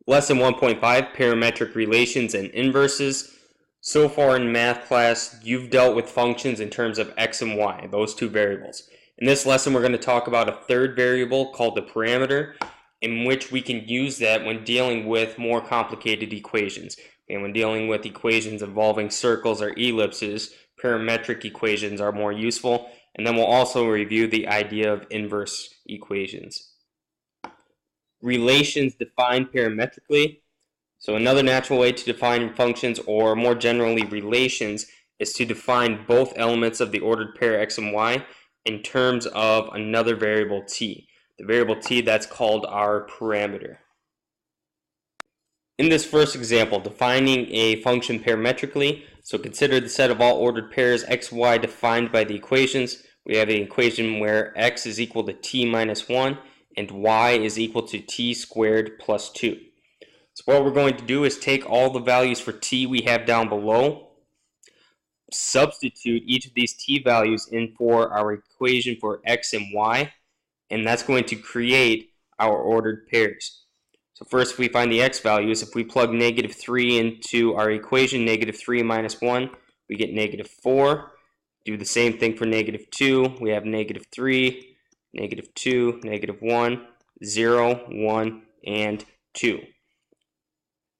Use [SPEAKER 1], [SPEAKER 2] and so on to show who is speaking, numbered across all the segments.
[SPEAKER 1] Lesson 1.5, Parametric Relations and Inverses. So far in math class, you've dealt with functions in terms of x and y, those two variables. In this lesson, we're going to talk about a third variable called the parameter, in which we can use that when dealing with more complicated equations. And when dealing with equations involving circles or ellipses, parametric equations are more useful. And then we'll also review the idea of inverse equations. Relations defined parametrically. So another natural way to define functions, or more generally relations, is to define both elements of the ordered pair x and y in terms of another variable t. The variable t, that's called our parameter. In this first example, defining a function parametrically, so consider the set of all ordered pairs x, y defined by the equations. We have an equation where x is equal to t minus 1 and y is equal to t squared plus 2. So what we're going to do is take all the values for t we have down below, substitute each of these t values in for our equation for x and y, and that's going to create our ordered pairs. So first, if we find the x values, if we plug negative 3 into our equation, negative 3 minus 1, we get negative 4. Do the same thing for negative 2. We have negative 3, negative 2, negative 1, 0, 1, and 2.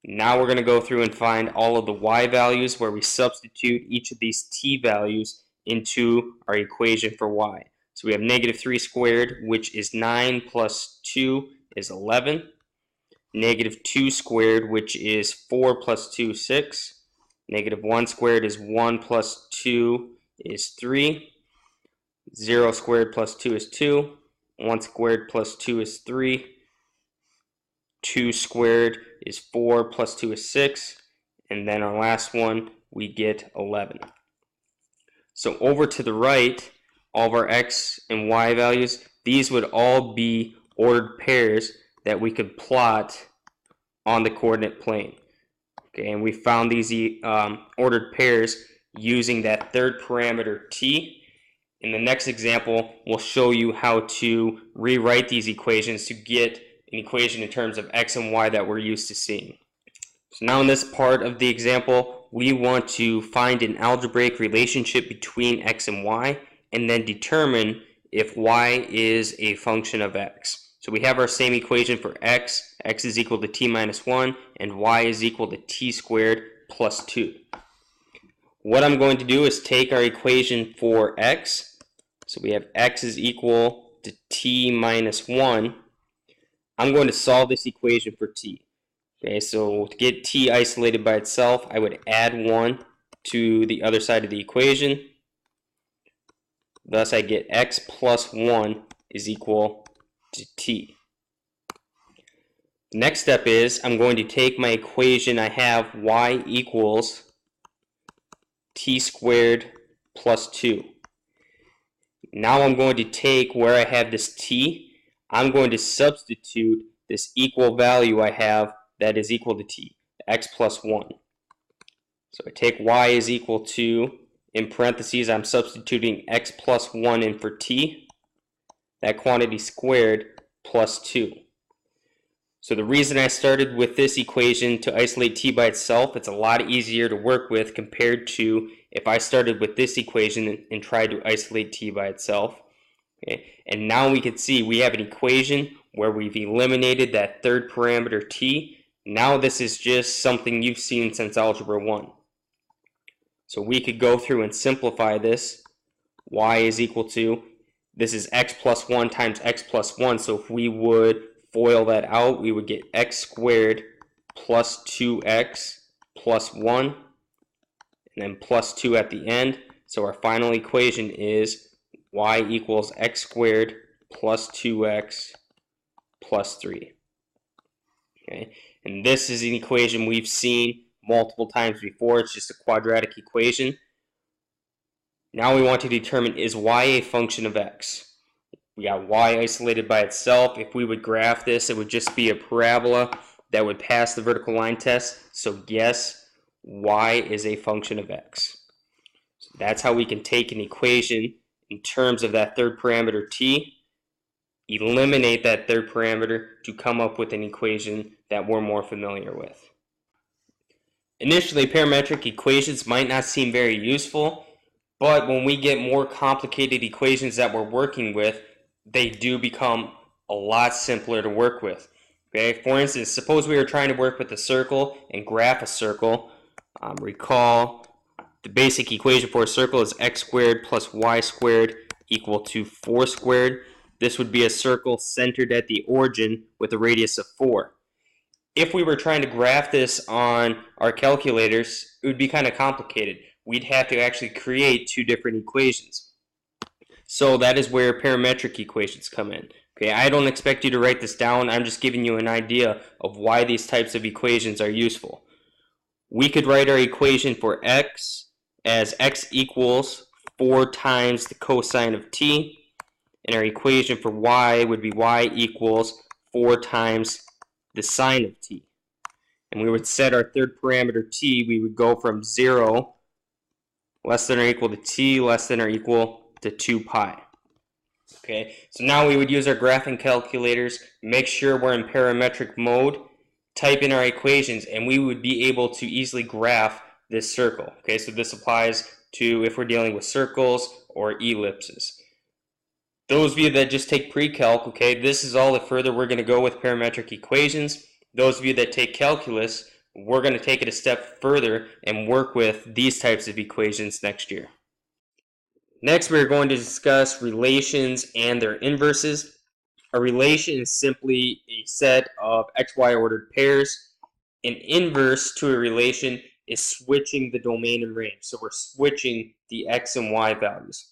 [SPEAKER 1] Now we're going to go through and find all of the y values where we substitute each of these t values into our equation for y. So we have negative 3 squared, which is 9, plus 2 is 11. Negative 2 squared, which is 4 plus 2, 6. Negative 1 squared is 1 plus 2 is 3. 0 squared plus 2 is 2. 1 squared plus 2 is 3. 2 squared is 4 plus 2 is 6. And then our last one, we get 11. So over to the right, all of our x and y values, these would all be ordered pairs that we could plot on the coordinate plane. Okay, and we found these ordered pairs using that third parameter t. In the next example, we'll show you how to rewrite these equations to get an equation in terms of x and y that we're used to seeing. So now in this part of the example, we want to find an algebraic relationship between x and y, and then determine if y is a function of x. So we have our same equation for x. X is equal to t minus 1, and y is equal to t squared plus 2. What I'm going to do is take our equation for x. So we have x is equal to t minus 1. I'm going to solve this equation for t. Okay, so to get t isolated by itself, I would add 1 to the other side of the equation. Thus, I get x plus 1 is equal to t. The next step is I'm going to take my equation. I have y equals t squared plus 2. Now I'm going to take where I have this t, I'm going to substitute this equal value I have that is equal to t, x plus 1. So I take y is equal to, in parentheses, I'm substituting x plus 1 in for t, that quantity squared plus 2. So the reason I started with this equation to isolate t by itself, it's a lot easier to work with compared to if I started with this equation and tried to isolate t by itself. Okay. And now we can see we have an equation where we've eliminated that third parameter t. Now this is just something you've seen since Algebra 1. So we could go through and simplify this. Y is equal to, this is x plus 1 times x plus 1, so if we would FOIL that out, we would get x squared plus 2x plus 1, and then plus 2 at the end. So our final equation is y equals x squared plus 2x plus 3. Okay, and this is an equation we've seen multiple times before. It's just a quadratic equation. Now we want to determine, is y a function of x? We got y isolated by itself. If we would graph this, it would just be a parabola that would pass the vertical line test. So yes, y is a function of x. So that's how we can take an equation in terms of that third parameter t, eliminate that third parameter to come up with an equation that we're more familiar with. Initially, parametric equations might not seem very useful, but when we get more complicated equations that we're working with, they do become a lot simpler to work with. Okay, for instance, suppose we were trying to work with a circle and graph a circle. Recall the basic equation for a circle is x squared plus y squared equal to 4 squared. This would be a circle centered at the origin with a radius of 4. If we were trying to graph this on our calculators, it would be kind of complicated. We'd have to actually create two different equations. So that is where parametric equations come in. Okay, I don't expect you to write this down. I'm just giving you an idea of why these types of equations are useful. We could write our equation for x as x equals 4 times the cosine of t, and our equation for y would be y equals 4 times the sine of t. And we would set our third parameter t. We would go from 0 less than or equal to t less than or equal to 2 pi. Okay, so now we would use our graphing calculators, make sure we're in parametric mode, type in our equations, and we would be able to easily graph this circle. Okay, so this applies to if we're dealing with circles or ellipses. Those of you that just take pre-calc, okay, this is all the further we're going to go with parametric equations. Those of you that take calculus, we're going to take it a step further and work with these types of equations next year. Next, we're going to discuss relations and their inverses. A relation is simply a set of xy ordered pairs. An inverse to a relation is switching the domain and range. So we're switching the x and y values.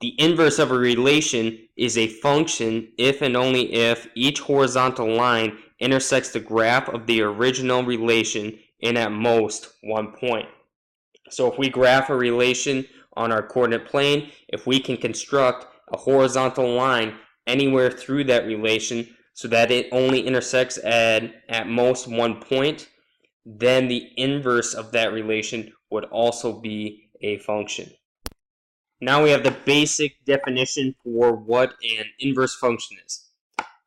[SPEAKER 1] The inverse of a relation is a function if and only if each horizontal line intersects the graph of the original relation in at most one point. So if we graph a relation on our coordinate plane, if we can construct a horizontal line anywhere through that relation so that it only intersects at most one point, then the inverse of that relation would also be a function. Now we have the basic definition for what an inverse function is.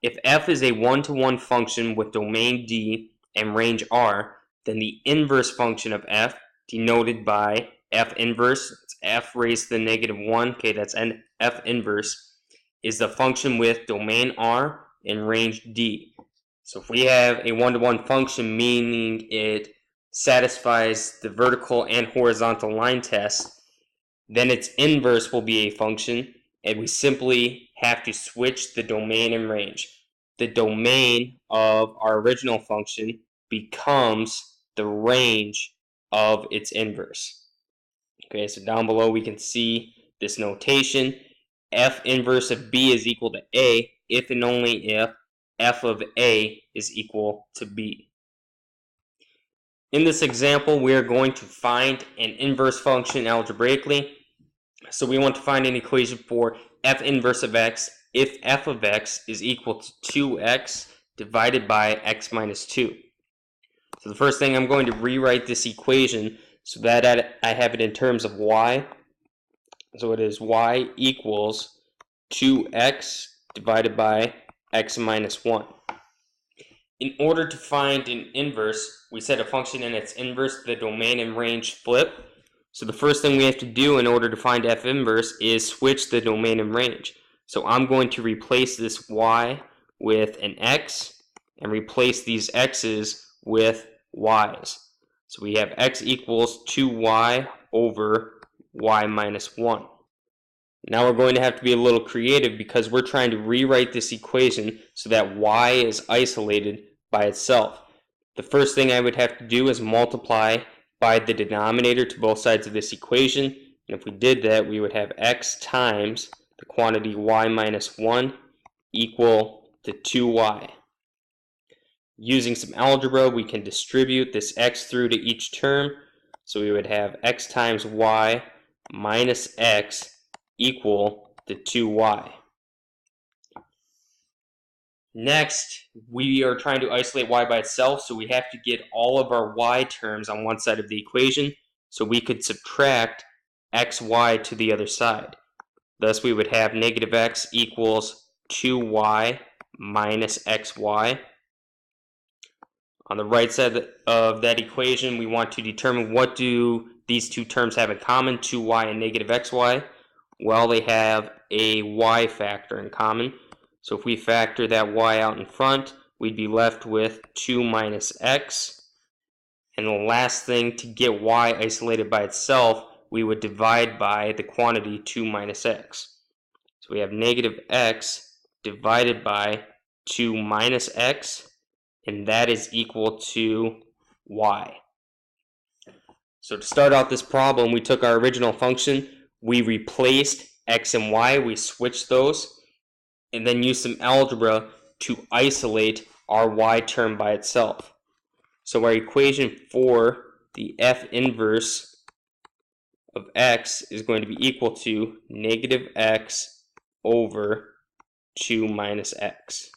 [SPEAKER 1] If f is a one-to-one function with domain D and range R, then the inverse function of f, denoted by f inverse, it's f raised to the negative 1, okay, that's f inverse, is the function with domain R and range D. So if we have a one-to-one function, meaning it satisfies the vertical and horizontal line tests, then its inverse will be a function, and we simply have to switch the domain and range. The domain of our original function becomes the range of its inverse. Okay, so down below we can see this notation. F inverse of b is equal to a if and only if f of a is equal to b. In this example, we are going to find an inverse function algebraically. So we want to find an equation for f inverse of x if f of x is equal to 2x divided by x minus 2. So the first thing, I'm going to rewrite this equation so that I have it in terms of y. So it is y equals 2x divided by x minus 1. In order to find an inverse, we set a function and its inverse to the domain and range flip. So the first thing we have to do in order to find f inverse is switch the domain and range. So I'm going to replace this y with an x and replace these x's with y's. So we have x equals 2y over y minus 1. Now we're going to have to be a little creative because we're trying to rewrite this equation so that y is isolated by itself. The first thing I would have to do is multiply by the denominator to both sides of this equation. And if we did that, we would have x times the quantity y minus 1 equal to 2y. Using some algebra, we can distribute this x through to each term. So we would have x times y minus x equal to 2y. Next, we are trying to isolate y by itself, so we have to get all of our y terms on one side of the equation, so we could subtract xy to the other side. Thus, we would have negative x equals 2y minus xy. On the right side of that equation, we want to determine what do these two terms have in common, 2y and negative xy. Well, they have a y factor in common. So if we factor that y out in front, we'd be left with 2 minus x. And the last thing, to get y isolated by itself, we would divide by the quantity 2 minus x. So we have negative x divided by 2 minus x, and that is equal to y. So to start out this problem, we took our original function, we replaced x and y, we switched those, and then used some algebra to isolate our y term by itself. So our equation for the f inverse of x is going to be equal to negative x over 2 minus x.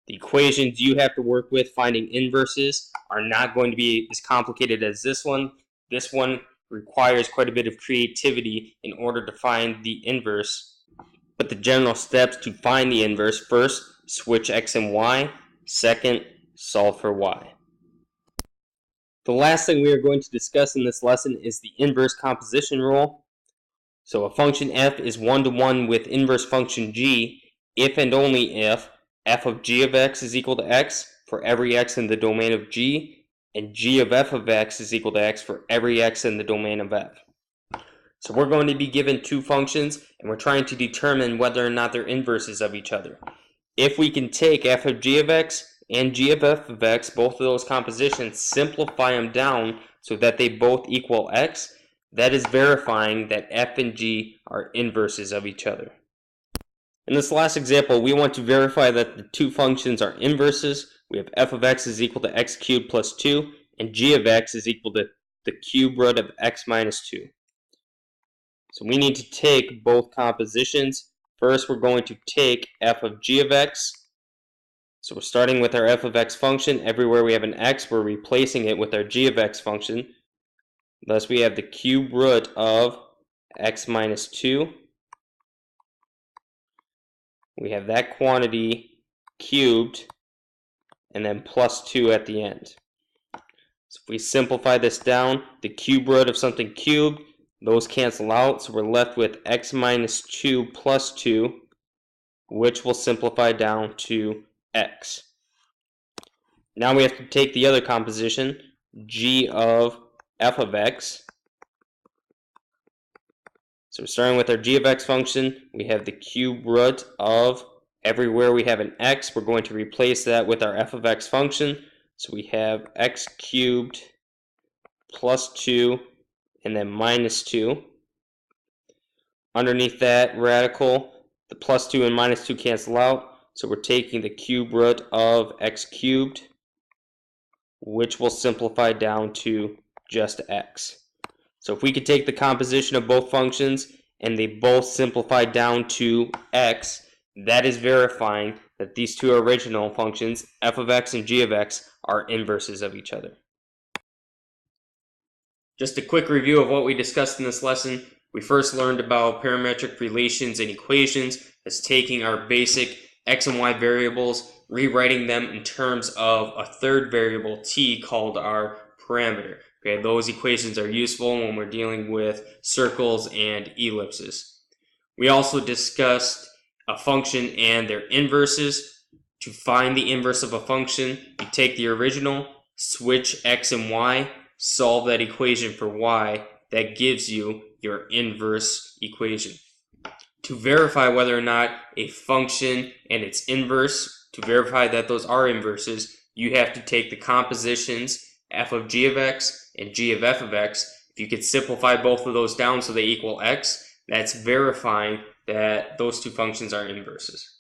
[SPEAKER 1] The equations you have to work with finding inverses are not going to be as complicated as this one. This one requires quite a bit of creativity in order to find the inverse. But the general steps to find the inverse: first, switch x and y. Second, solve for y. The last thing we are going to discuss in this lesson is the inverse composition rule. So a function f is one-to-one with inverse function g if and only if f of g of x is equal to x for every x in the domain of g, and g of f of x is equal to x for every x in the domain of f. So we're going to be given two functions, and we're trying to determine whether or not they're inverses of each other. If we can take f of g of x and g of f of x, both of those compositions, simplify them down so that they both equal x, that is verifying that f and g are inverses of each other. In this last example, we want to verify that the two functions are inverses. We have f of x is equal to x cubed plus 2, and g of x is equal to the cube root of x minus 2. So we need to take both compositions. First, we're going to take f of g of x. So we're starting with our f of x function. Everywhere we have an x, we're replacing it with our g of x function. Thus, we have the cube root of x minus 2. We have that quantity cubed, and then plus 2 at the end. So if we simplify this down, the cube root of something cubed, those cancel out, so we're left with x minus 2 plus 2, which will simplify down to x. Now we have to take the other composition, g of f of x. So starting with our g of x function, we have the cube root of, everywhere we have an x, we're going to replace that with our f of x function. So we have x cubed plus 2 and then minus 2. Underneath that radical, the plus 2 and minus 2 cancel out. So we're taking the cube root of x cubed, which will simplify down to just x. So if we could take the composition of both functions and they both simplify down to x, that is verifying that these two original functions, f of x and g of x, are inverses of each other. Just a quick review of what we discussed in this lesson. We first learned about parametric relations and equations as taking our basic x and y variables, rewriting them in terms of a third variable t called our parameter. Okay, those equations are useful when we're dealing with circles and ellipses. We also discussed a function and their inverses. To find the inverse of a function, you take the original, switch x and y, solve that equation for y. That gives you your inverse equation. To verify whether or not a function and its inverse, to verify that those are inverses, you have to take the compositions f of g of x and g of f of x. If you could simplify both of those down so they equal x, that's verifying that those two functions are inverses.